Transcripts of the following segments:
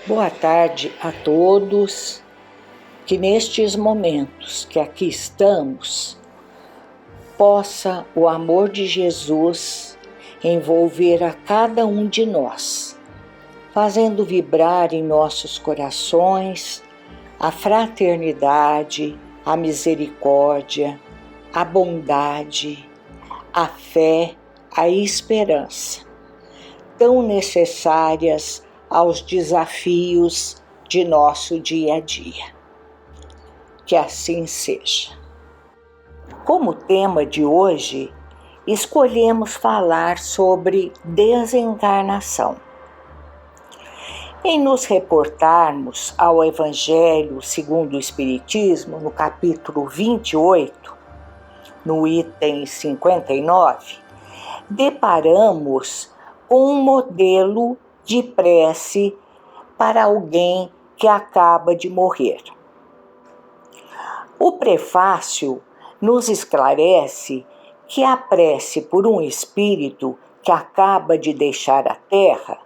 Boa tarde a todos, que nestes momentos que aqui estamos, possa o amor de Jesus envolver a cada um de nós, fazendo vibrar em nossos corações a fraternidade, a misericórdia, a bondade, a fé, a esperança, tão necessárias aos desafios de nosso dia a dia. Que assim seja. Como tema de hoje, escolhemos falar sobre desencarnação. Em nos reportarmos ao Evangelho segundo o Espiritismo, no capítulo 28, no item 59, deparamos com um modelo de prece para alguém que acaba de morrer. O prefácio nos esclarece que a prece por um espírito que acaba de deixar a Terra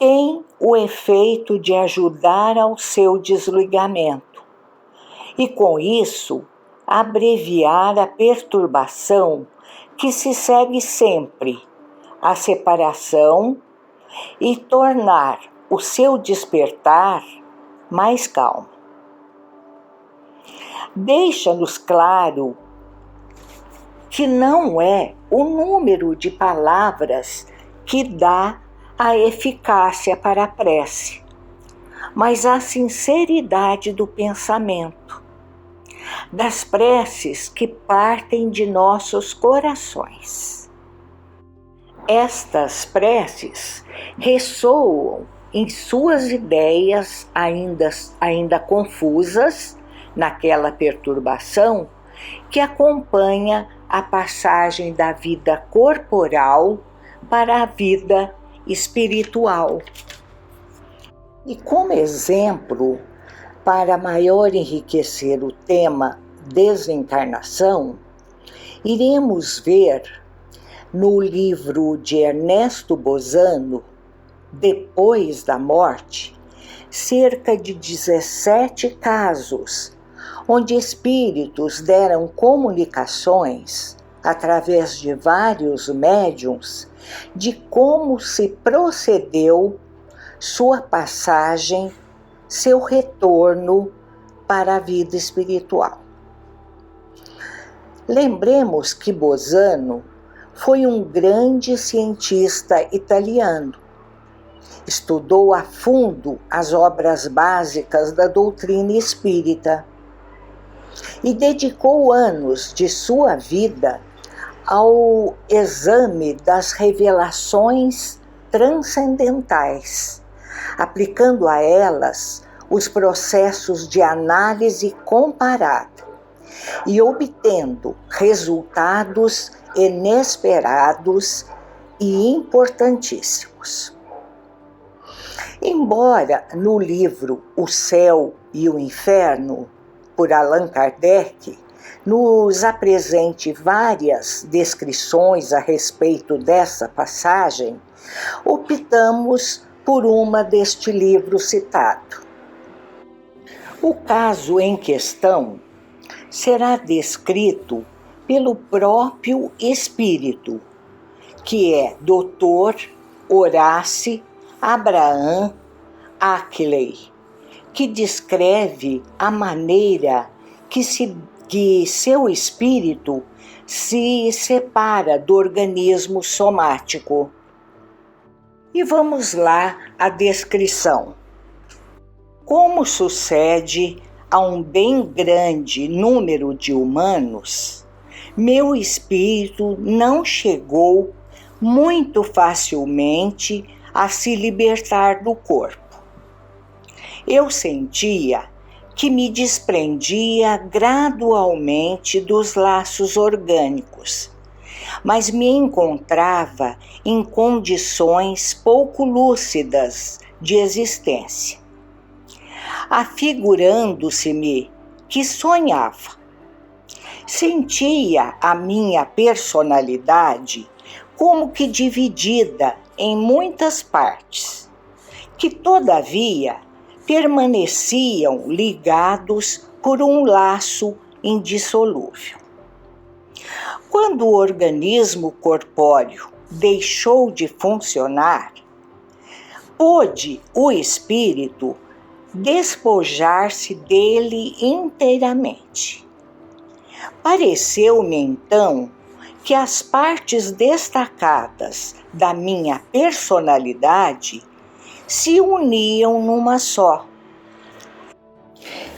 tem o efeito de ajudar ao seu desligamento e, com isso, abreviar a perturbação que se segue sempre, a separação, e tornar o seu despertar mais calmo. Deixa-nos claro que não é o número de palavras que dá a eficácia para a prece, mas a sinceridade do pensamento, das preces que partem de nossos corações. Estas preces ressoam em suas ideias ainda confusas naquela perturbação que acompanha a passagem da vida corporal para a vida espiritual. E como exemplo, para maior enriquecer o tema desencarnação, iremos ver no livro de Ernesto Bozano, Depois da Morte, cerca de 17 casos, onde espíritos deram comunicações, através de vários médiuns, de como se procedeu sua passagem, seu retorno para a vida espiritual. Lembremos que Bozano foi um grande cientista italiano. Estudou a fundo as obras básicas da doutrina espírita e dedicou anos de sua vida ao exame das revelações transcendentais, aplicando a elas os processos de análise comparada e obtendo resultados inesperados e importantíssimos. Embora no livro O Céu e o Inferno, por Allan Kardec, nos apresente várias descrições a respeito dessa passagem, optamos por uma deste livro citado. O caso em questão será descrito pelo próprio espírito, que é Dr. Horace Abraham Ackley, que descreve a maneira que seu espírito se separa do organismo somático. E vamos lá à descrição. Como sucede a um bem grande número de humanos, meu espírito não chegou muito facilmente a se libertar do corpo. Eu sentia que me desprendia gradualmente dos laços orgânicos, mas me encontrava em condições pouco lúcidas de existência, afigurando-se-me que sonhava. Sentia a minha personalidade como que dividida em muitas partes, que todavia permaneciam ligados por um laço indissolúvel. Quando o organismo corpóreo deixou de funcionar, pôde o espírito despojar-se dele inteiramente. Pareceu-me então que as partes destacadas da minha personalidade se uniam numa só.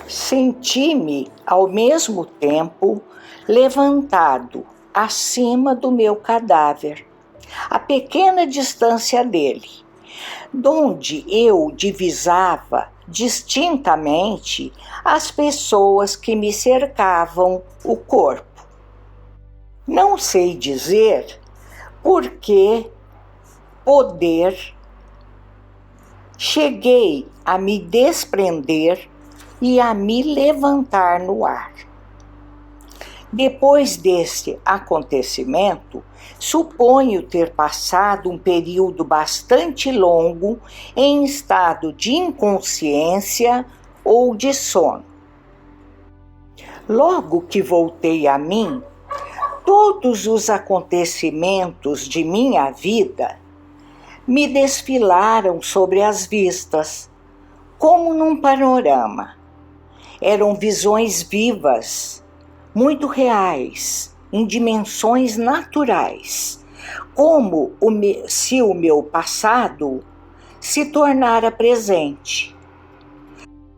Senti-me, ao mesmo tempo, levantado acima do meu cadáver, a pequena distância dele, donde eu divisava distintamente as pessoas que me cercavam o corpo. Não sei dizer por que poder cheguei a me desprender e a me levantar no ar. Depois deste acontecimento, suponho ter passado um período bastante longo em estado de inconsciência ou de sono. Logo que voltei a mim, todos os acontecimentos de minha vida me desfilaram sobre as vistas, como num panorama. Eram visões vivas, muito reais, em dimensões naturais, como se o meu passado se tornara presente.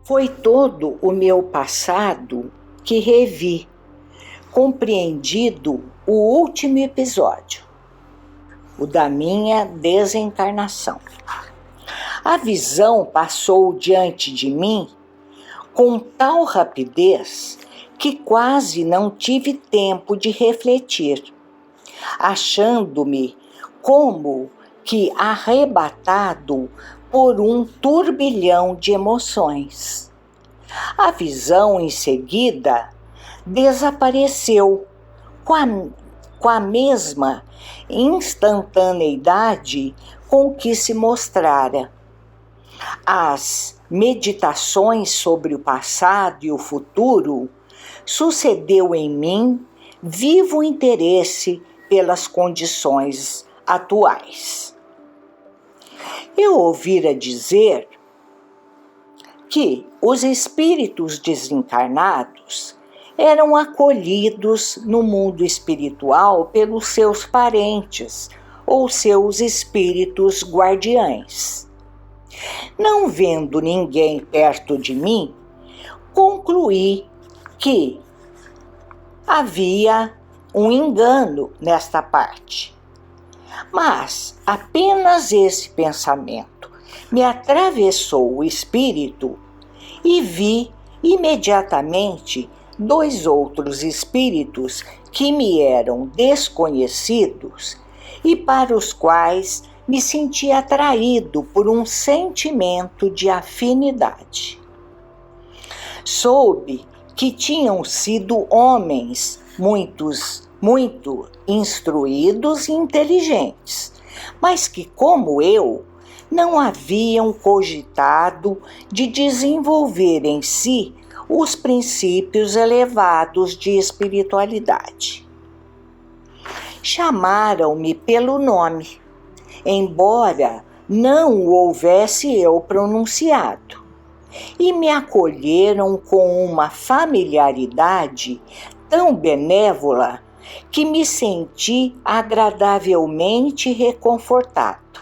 Foi todo o meu passado que revi, compreendido o último episódio, o da minha desencarnação. A visão passou diante de mim com tal rapidez que quase não tive tempo de refletir, achando-me como que arrebatado por um turbilhão de emoções. A visão, em seguida, desapareceu com a mesma instantaneidade com que se mostrara. As meditações sobre o passado e o futuro sucedeu em mim vivo interesse pelas condições atuais. Eu ouvira dizer que os espíritos desencarnados eram acolhidos no mundo espiritual pelos seus parentes ou seus espíritos guardiães. Não vendo ninguém perto de mim, concluí que havia um engano nesta parte. Mas apenas esse pensamento me atravessou o espírito e vi imediatamente 2 outros espíritos que me eram desconhecidos e para os quais me senti atraído por um sentimento de afinidade. Soube que tinham sido homens muito instruídos e inteligentes, mas que, como eu, não haviam cogitado de desenvolver em si os princípios elevados de espiritualidade. Chamaram-me pelo nome, embora não o houvesse eu pronunciado, e me acolheram com uma familiaridade tão benévola que me senti agradavelmente reconfortado.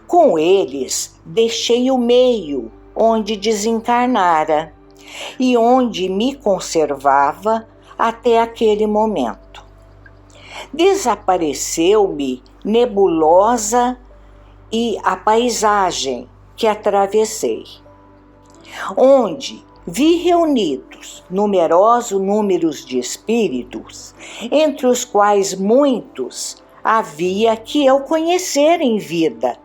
Com eles, deixei o meio onde desencarnara e onde me conservava até aquele momento. Desapareceu-me nebulosa e a paisagem que atravessei, onde vi reunidos numerosos números de espíritos, entre os quais muitos havia que eu conhecera em vida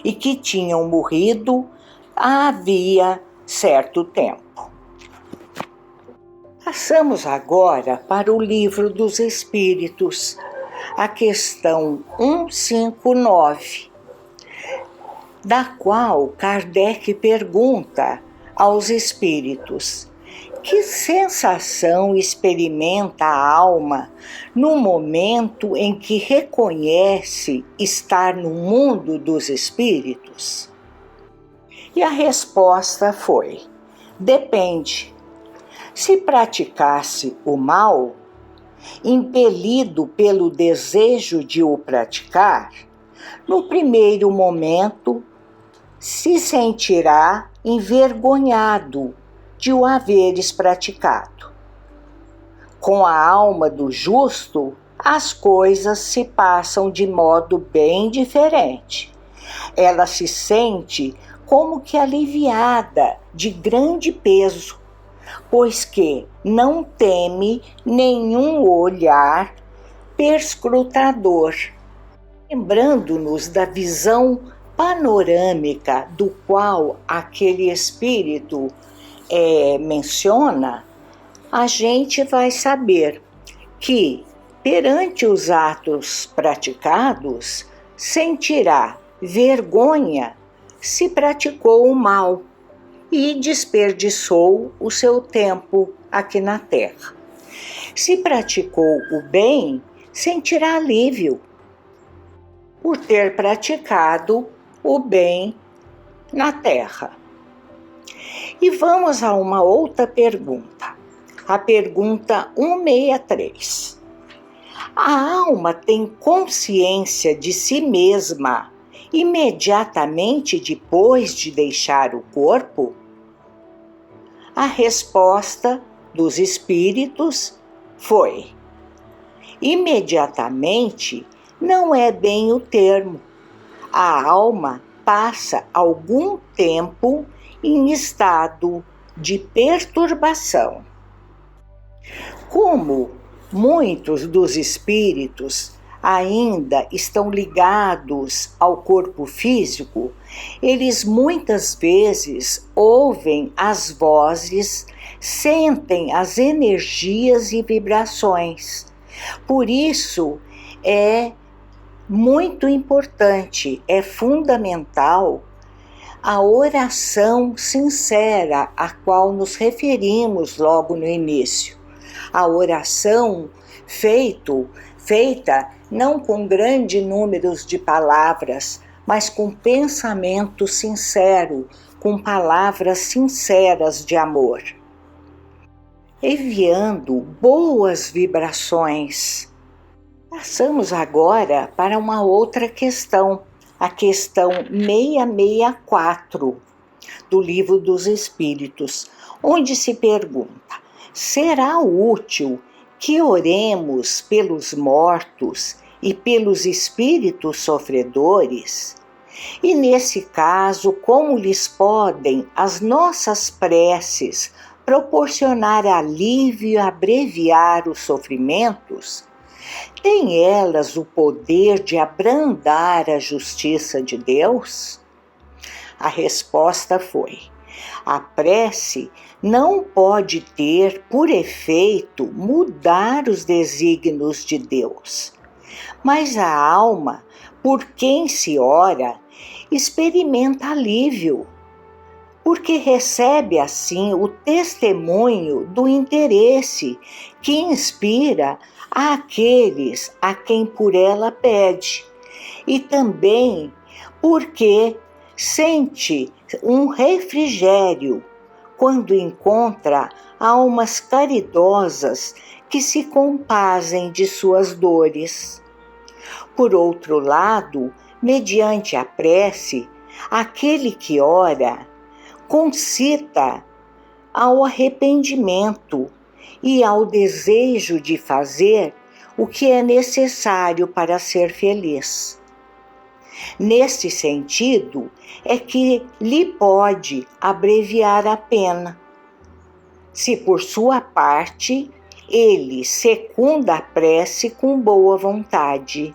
e que tinham morrido havia certo tempo. Passamos agora para o Livro dos Espíritos, a questão 159. da qual Kardec pergunta aos espíritos: que sensação experimenta a alma no momento em que reconhece estar no mundo dos espíritos? E a resposta foi: depende. Se praticasse o mal, impelido pelo desejo de o praticar, no primeiro momento se sentirá envergonhado de o haveres praticado. Com a alma do justo, as coisas se passam de modo bem diferente. Ela se sente como que aliviada de grande peso, pois que não teme nenhum olhar perscrutador. Lembrando-nos da visão panorâmica do qual aquele espírito menciona, a gente vai saber que, perante os atos praticados, sentirá vergonha se praticou o mal e desperdiçou o seu tempo aqui na Terra. Se praticou o bem, sentirá alívio por ter praticado o bem na Terra. E vamos a uma outra pergunta, a pergunta 163. A alma tem consciência de si mesma imediatamente depois de deixar o corpo? A resposta dos espíritos foi: imediatamente não é bem o termo. A alma passa algum tempo em estado de perturbação. Como muitos dos espíritos ainda estão ligados ao corpo físico, eles muitas vezes ouvem as vozes, sentem as energias e vibrações. Por isso, é muito importante, é fundamental a oração sincera a qual nos referimos logo no início. A oração feita não com grande número de palavras, mas com pensamento sincero, com palavras sinceras de amor, enviando boas vibrações. Passamos agora para uma outra questão, a questão 664 do Livro dos Espíritos, onde se pergunta: será útil que oremos pelos mortos e pelos espíritos sofredores? E nesse caso, como lhes podem as nossas preces proporcionar alívio e abreviar os sofrimentos? Têm elas o poder de abrandar a justiça de Deus? A resposta foi: a prece não pode ter por efeito mudar os desígnios de Deus, mas a alma, por quem se ora, experimenta alívio, porque recebe assim o testemunho do interesse que inspira àqueles a quem por ela pede, e também porque sente um refrigério quando encontra almas caridosas que se compazem de suas dores. Por outro lado, mediante a prece, aquele que ora concita ao arrependimento e ao desejo de fazer o que é necessário para ser feliz. Nesse sentido, é que lhe pode abreviar a pena, se por sua parte ele secunda a prece com boa vontade.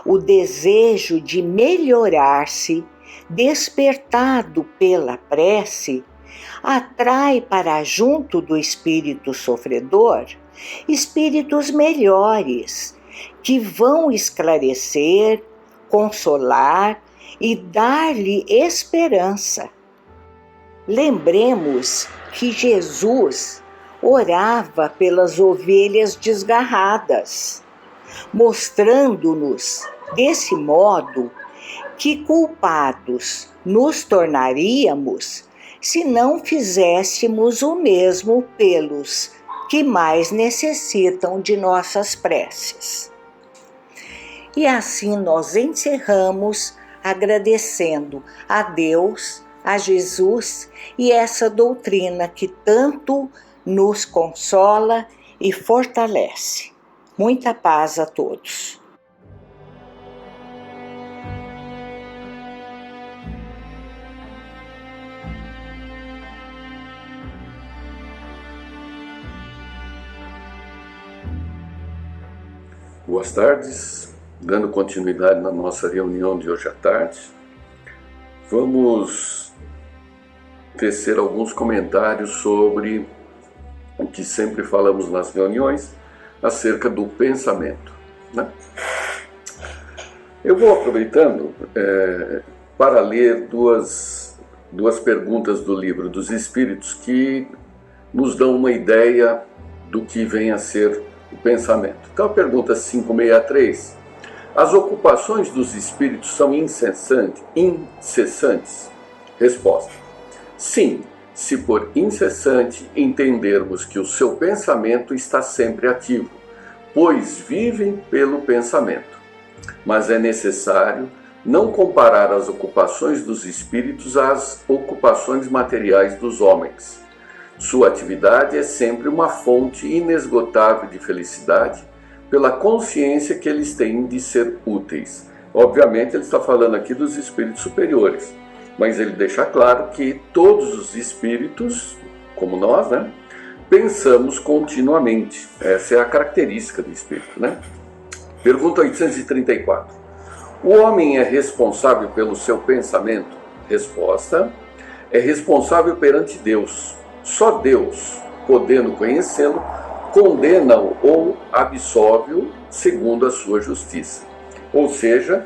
O desejo de melhorar-se, despertado pela prece, atrai para junto do espírito sofredor espíritos melhores, que vão esclarecer, consolar e dar-lhe esperança. Lembremos que Jesus orava pelas ovelhas desgarradas, mostrando-nos, desse modo, que culpados nos tornaríamos se não fizéssemos o mesmo pelos que mais necessitam de nossas preces. E assim nós encerramos agradecendo a Deus, a Jesus e essa doutrina que tanto nos consola e fortalece. Muita paz a todos. Boas tardes, dando continuidade na nossa reunião de hoje à tarde, vamos tecer alguns comentários sobre o que sempre falamos nas reuniões, acerca do pensamento, né? Eu vou aproveitando para ler duas perguntas do Livro dos Espíritos que nos dão uma ideia do que vem a ser o pensamento. Então a pergunta 563, as ocupações dos espíritos são incessantes? Resposta, sim, se por incessante entendermos que o seu pensamento está sempre ativo, pois vivem pelo pensamento. Mas é necessário não comparar as ocupações dos espíritos às ocupações materiais dos homens. Sua atividade é sempre uma fonte inesgotável de felicidade pela consciência que eles têm de ser úteis. Obviamente ele está falando aqui dos espíritos superiores, mas ele deixa claro que todos os espíritos, como nós, né, pensamos continuamente. Essa é a característica do espírito, né? Pergunta 834. O homem é responsável pelo seu pensamento? Resposta, é responsável perante Deus. Só Deus, podendo conhecê-lo, condena-o ou absolve-o segundo a sua justiça. Ou seja,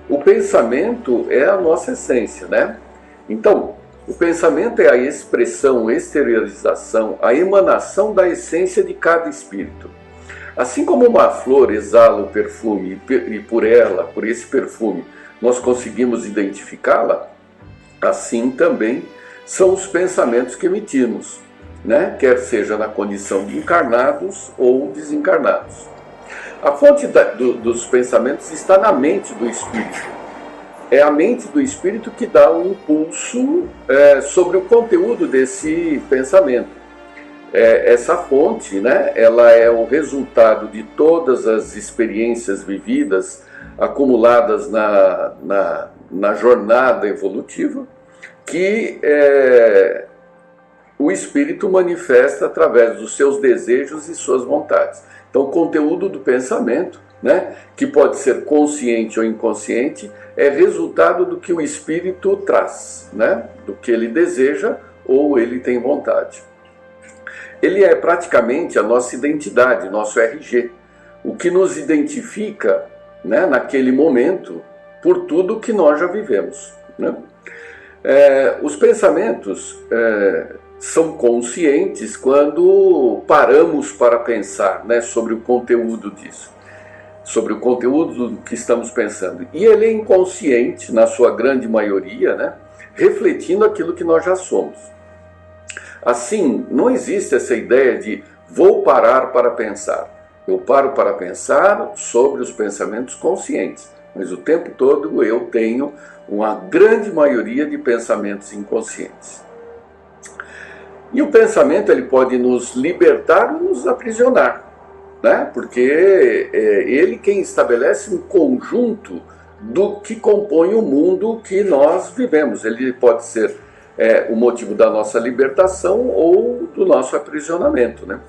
o pensamento é a nossa essência, né? Então, o pensamento é a expressão, exteriorização, a emanação da essência de cada espírito. Assim como uma flor exala o perfume e por esse perfume, nós conseguimos identificá-la, assim também são os pensamentos que emitimos, né? Quer seja na condição de encarnados ou desencarnados. A fonte dos pensamentos está na mente do espírito. É a mente do espírito que dá o impulso sobre o conteúdo desse pensamento. Essa fonte, né, ela é o resultado de todas as experiências vividas, acumuladas na jornada evolutiva, que o espírito manifesta através dos seus desejos e suas vontades. Então, o conteúdo do pensamento, né, que pode ser consciente ou inconsciente, é resultado do que o espírito traz, né, do que ele deseja ou ele tem vontade. Ele é praticamente a nossa identidade, nosso RG, o que nos identifica, né, naquele momento por tudo que nós já vivemos, né? Os pensamentos são conscientes quando paramos para pensar, né, sobre o conteúdo disso, sobre o conteúdo do que estamos pensando. E ele é inconsciente, na sua grande maioria, né, refletindo aquilo que nós já somos. Assim, não existe essa ideia de vou parar para pensar. Eu paro para pensar sobre os pensamentos conscientes, mas o tempo todo eu tenho uma grande maioria de pensamentos inconscientes. E o pensamento ele pode nos libertar ou nos aprisionar, né? Porque ele quem estabelece um conjunto do que compõe o mundo que nós vivemos. Ele pode ser o motivo da nossa libertação ou do nosso aprisionamento, né?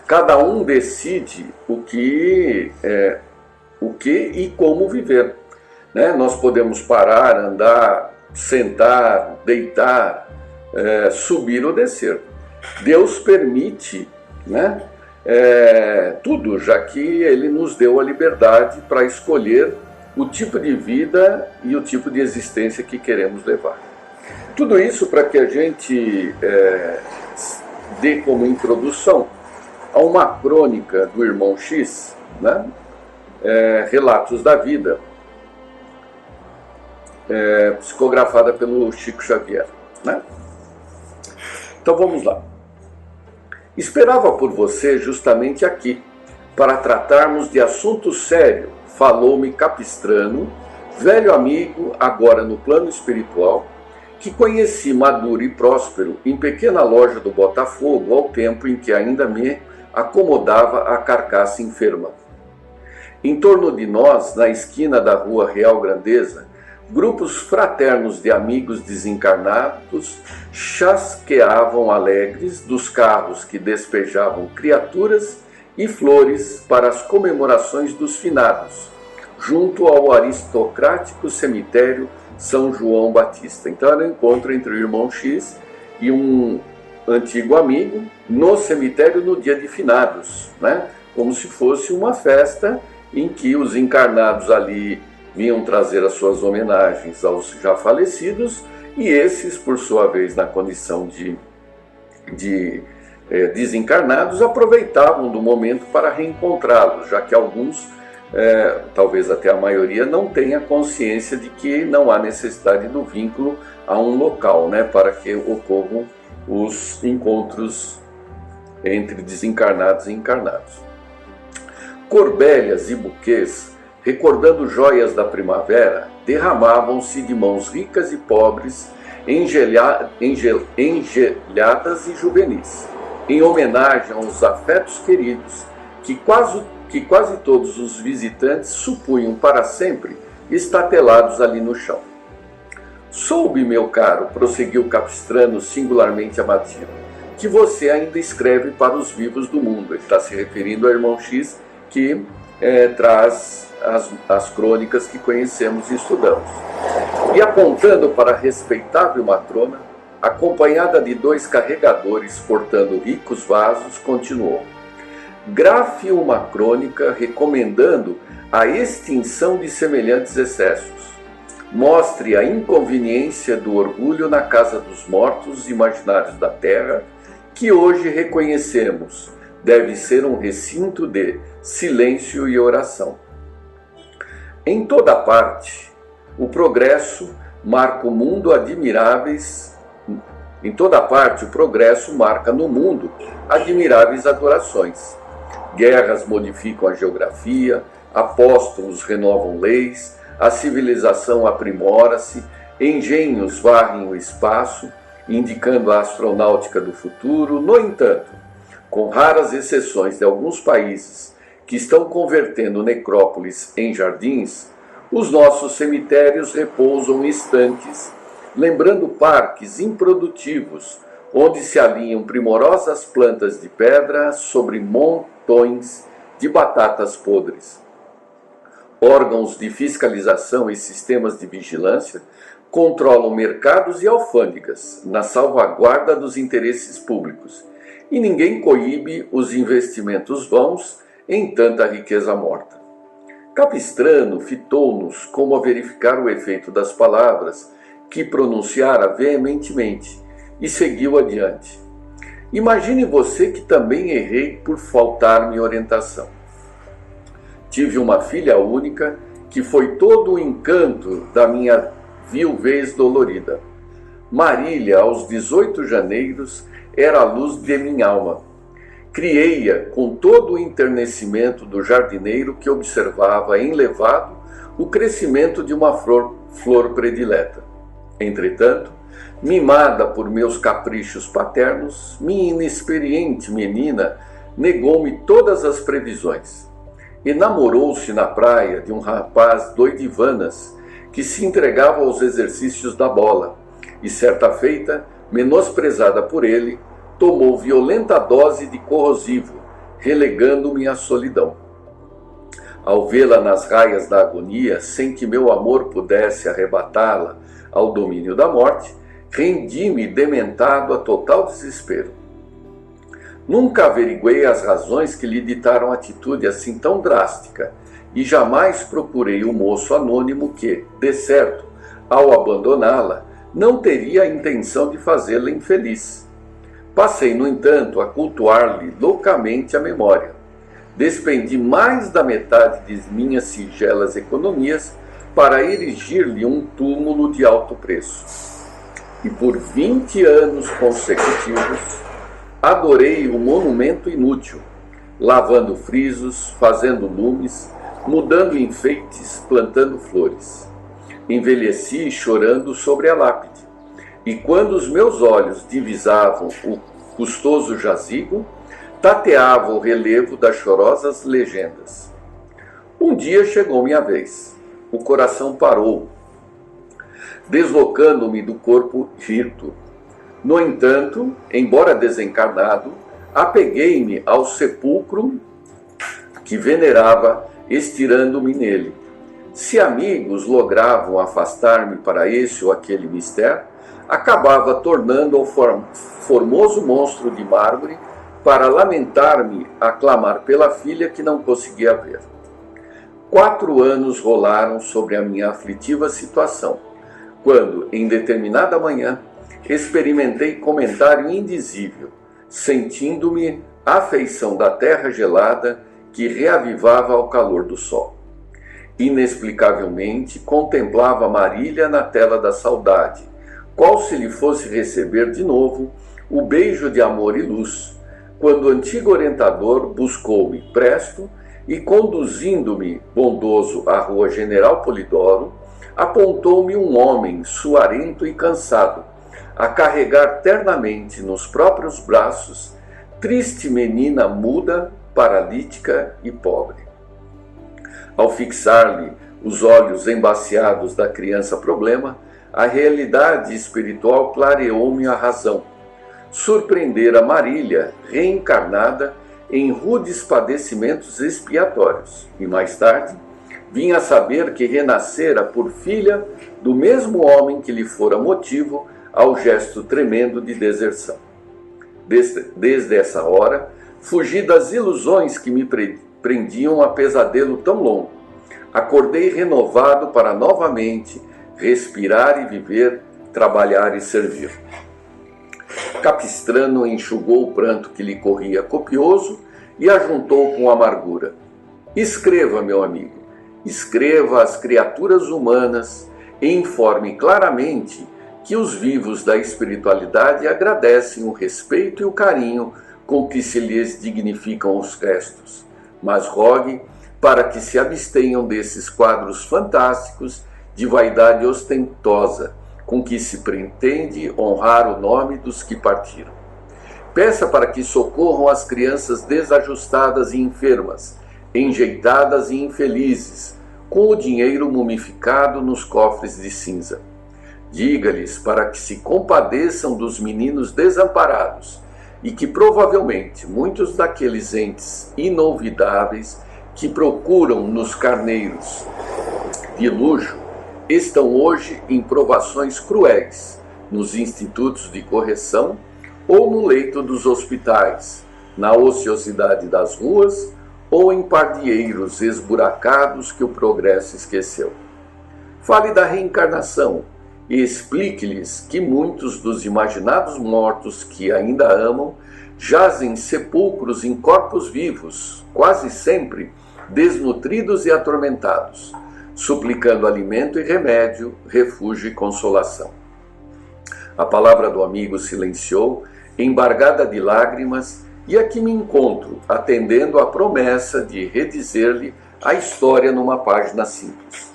Cada um decide o que e como viver, né? Nós podemos parar, andar, sentar, deitar, subir ou descer. Deus permite, né, tudo, já que Ele nos deu a liberdade para escolher o tipo de vida e o tipo de existência que queremos levar. Tudo isso para que a gente dê como introdução a uma crônica do Irmão X, né? Relatos da Vida, psicografada pelo Chico Xavier, né? Então vamos lá. Esperava por você justamente aqui, para tratarmos de assunto sério, falou-me Capistrano, velho amigo, agora no plano espiritual, que conheci maduro e próspero em pequena loja do Botafogo, ao tempo em que ainda me acomodava a carcaça enferma. Em torno de nós, na esquina da rua Real Grandeza, grupos fraternos de amigos desencarnados chasqueavam alegres dos carros que despejavam criaturas e flores para as comemorações dos finados, junto ao aristocrático cemitério São João Batista. Então era um encontro entre o Irmão X e um antigo amigo no cemitério no dia de finados, né? Como se fosse uma festa em que os encarnados ali vinham trazer as suas homenagens aos já falecidos e esses, por sua vez, na condição de desencarnados, aproveitavam do momento para reencontrá-los, já que alguns, talvez até a maioria, não tenha consciência de que não há necessidade do vínculo a um local, né, para que ocorram os encontros entre desencarnados e encarnados. Corbélias e buquês, recordando joias da primavera, derramavam-se de mãos ricas e pobres, engelhadas e juvenis, em homenagem aos afetos queridos que quase todos os visitantes supunham para sempre estatelados ali no chão. Soube, meu caro, prosseguiu Capistrano singularmente abatido, que você ainda escreve para os vivos do mundo. Ele está se referindo ao Irmão X, que traz as crônicas que conhecemos e estudamos. E apontando para a respeitável matrona, acompanhada de 2 carregadores portando ricos vasos, continuou. Grafe uma crônica recomendando a extinção de semelhantes excessos. Mostre a inconveniência do orgulho na casa dos mortos imaginários da terra, que hoje reconhecemos deve ser um recinto de silêncio e oração. Em toda parte, o progresso marca o mundo admiráveis. Em toda parte, o progresso marca no mundo admiráveis adorações. Guerras modificam a geografia, apóstolos renovam leis, a civilização aprimora-se, engenhos varrem o espaço, indicando a astronáutica do futuro. No entanto, com raras exceções de alguns países que estão convertendo necrópolis em jardins, os nossos cemitérios repousam estanques, lembrando parques improdutivos, onde se alinham primorosas plantas de pedra sobre montões de batatas podres. Órgãos de fiscalização e sistemas de vigilância controlam mercados e alfândegas na salvaguarda dos interesses públicos, e ninguém coíbe os investimentos vãos em tanta riqueza morta. Capistrano fitou-nos como a verificar o efeito das palavras que pronunciara veementemente e seguiu adiante. Imagine você que também errei por faltar-me orientação. Tive uma filha única que foi todo o encanto da minha viuvez dolorida. Marília, aos 18 janeiros, era a luz de minha alma. Criei-a com todo o enternecimento do jardineiro que observava enlevado o crescimento de uma flor predileta. Entretanto, mimada por meus caprichos paternos, minha inexperiente menina negou-me todas as previsões. Enamorou-se na praia de um rapaz doidivanas que se entregava aos exercícios da bola e, certa feita, menosprezada por ele, tomou violenta dose de corrosivo, relegando-me à solidão. Ao vê-la nas raias da agonia, sem que meu amor pudesse arrebatá-la ao domínio da morte, rendi-me dementado a total desespero. Nunca averiguei as razões que lhe ditaram atitude assim tão drástica, e jamais procurei o moço anônimo que, de certo, ao abandoná-la, não teria a intenção de fazê-la infeliz. Passei, no entanto, a cultuar-lhe loucamente a memória. Despendi mais da metade de minhas singelas economias para erigir-lhe um túmulo de alto preço. E por 20 anos consecutivos adorei o monumento inútil, lavando frisos, fazendo lumes, mudando enfeites, plantando flores. Envelheci chorando sobre a lápide, e quando os meus olhos divisavam o custoso jazigo, tateava o relevo das chorosas legendas. Um dia chegou minha vez. O coração parou, deslocando-me do corpo hirto. No entanto, embora desencarnado, apeguei-me ao sepulcro que venerava, estirando-me nele. Se amigos logravam afastar-me para esse ou aquele mistério, acabava tornando ao formoso monstro de mármore para lamentar-me a clamar pela filha que não conseguia ver. 4 anos rolaram sobre a minha aflitiva situação, quando, em determinada manhã, experimentei comentário indizível, sentindo-me a afeição da terra gelada que reavivava ao calor do sol. Inexplicavelmente, contemplava Marília na tela da saudade, qual se lhe fosse receber de novo o beijo de amor e luz, quando o antigo orientador buscou-me presto e, conduzindo-me bondoso à rua General Polidoro, apontou-me um homem suarento e cansado, a carregar ternamente nos próprios braços triste menina muda, paralítica e pobre. Ao fixar-lhe os olhos embaciados da criança-problema, a realidade espiritual clareou-me a razão. Surpreendera Marília, reencarnada, em rudes padecimentos expiatórios, e mais tarde vinha a saber que renascera por filha do mesmo homem que lhe fora motivo ao gesto tremendo de deserção. Desde essa hora, fugi das ilusões que me prendiam a pesadelo tão longo. Acordei renovado para novamente respirar e viver, trabalhar e servir. Capistrano enxugou o pranto que lhe corria copioso e ajuntou com amargura. Escreva, meu amigo, escreva às criaturas humanas e informe claramente que os vivos da espiritualidade agradecem o respeito e o carinho com que se lhes dignificam os restos, mas rogue para que se abstenham desses quadros fantásticos de vaidade ostentosa, com que se pretende honrar o nome dos que partiram. Peça para que socorram as crianças desajustadas e enfermas, enjeitadas e infelizes, com o dinheiro mumificado nos cofres de cinza. Diga-lhes para que se compadeçam dos meninos desamparados e que provavelmente muitos daqueles entes inolvidáveis que procuram nos carneiros de luxo estão hoje em provações cruéis nos institutos de correção ou no leito dos hospitais, na ociosidade das ruas ou em pardieiros esburacados que o progresso esqueceu. Fale da reencarnação e explique-lhes que muitos dos imaginados mortos que ainda amam jazem sepulcros em corpos vivos, quase sempre desnutridos e atormentados, suplicando alimento e remédio, refúgio e consolação. A palavra do amigo silenciou, embargada de lágrimas, e aqui me encontro, atendendo à promessa de redizer-lhe a história numa página simples.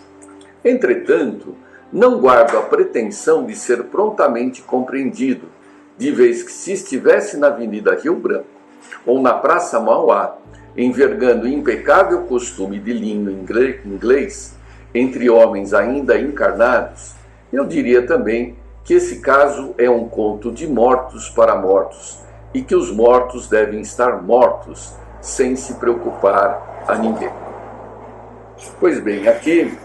Entretanto, não guardo a pretensão de ser prontamente compreendido, de vez que se estivesse na Avenida Rio Branco ou na Praça Mauá, envergando impecável costume de linho inglês, entre homens ainda encarnados, eu diria também que esse caso é um conto de mortos para mortos e que os mortos devem estar mortos sem se preocupar a ninguém. Pois bem, aqui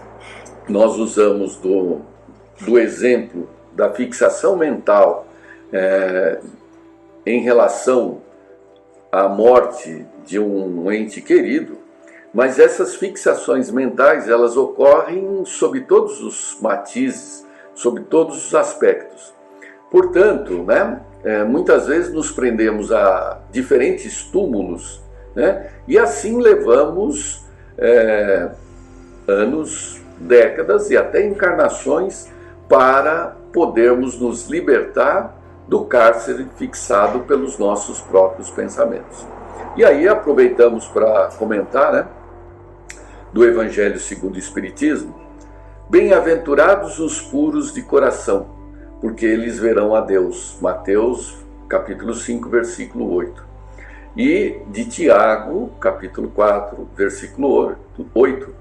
nós usamos do exemplo da fixação mental em relação à morte de um ente querido Mas essas fixações mentais, elas ocorrem sob todos os matizes, sob todos os aspectos. Portanto, muitas vezes nos prendemos a diferentes túmulos, e assim levamos anos, décadas e até encarnações para podermos nos libertar do cárcere fixado pelos nossos próprios pensamentos. E aí aproveitamos para comentar, do Evangelho segundo o Espiritismo: bem-aventurados os puros de coração, porque eles verão a Deus. Mateus, capítulo 5, versículo 8. E de Tiago, capítulo 4, versículo 8.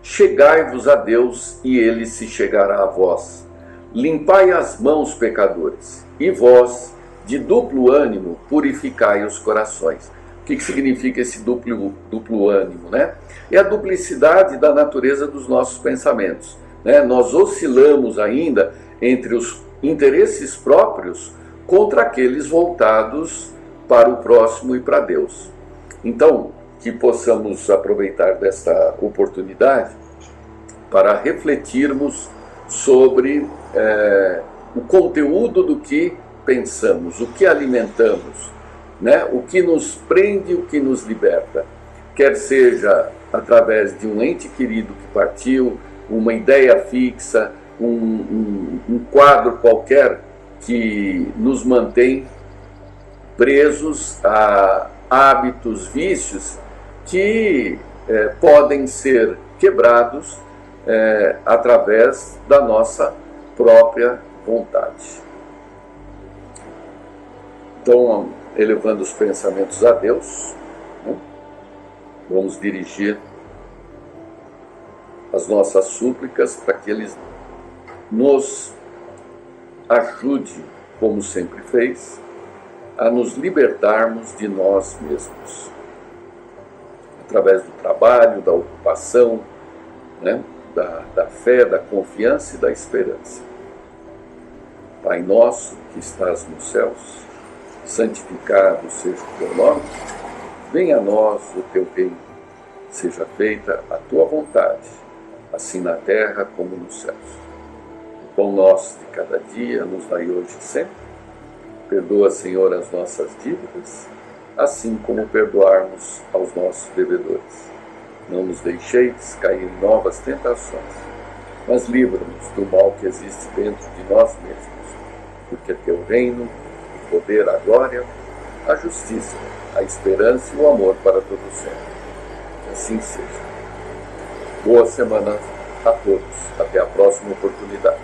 Chegai-vos a Deus, e ele se chegará a vós. Limpai as mãos, pecadores, e vós, de duplo ânimo, purificai os corações. O que significa esse duplo ânimo? É a duplicidade da natureza dos nossos pensamentos. Nós oscilamos ainda entre os interesses próprios contra aqueles voltados para o próximo e para Deus. Então, que possamos aproveitar desta oportunidade para refletirmos sobre o conteúdo do que pensamos, o que alimentamos, o que nos prende, o que nos liberta. Quer seja através de um ente querido que partiu, uma ideia fixa, um quadro qualquer que nos mantém presos a hábitos, vícios que podem ser quebrados através da nossa própria vontade. Então, elevando os pensamentos a Deus, vamos dirigir as nossas súplicas para que Ele nos ajude, como sempre fez, a nos libertarmos de nós mesmos, através do trabalho, da ocupação, da fé, da confiança e da esperança. Pai nosso que estás nos céus, santificado seja o teu nome, venha a nós o teu reino, seja feita a tua vontade, assim na terra como nos céus. O pão nosso de cada dia nos dai hoje e sempre. Perdoa, Senhor, as nossas dívidas, assim como perdoarmos aos nossos devedores. Não nos deixeis cair em novas tentações, mas livra-nos do mal que existe dentro de nós mesmos, porque teu reino, o poder, a glória, a justiça, a esperança e o amor para todo sempre. Que assim seja. Boa semana a todos. Até a próxima oportunidade.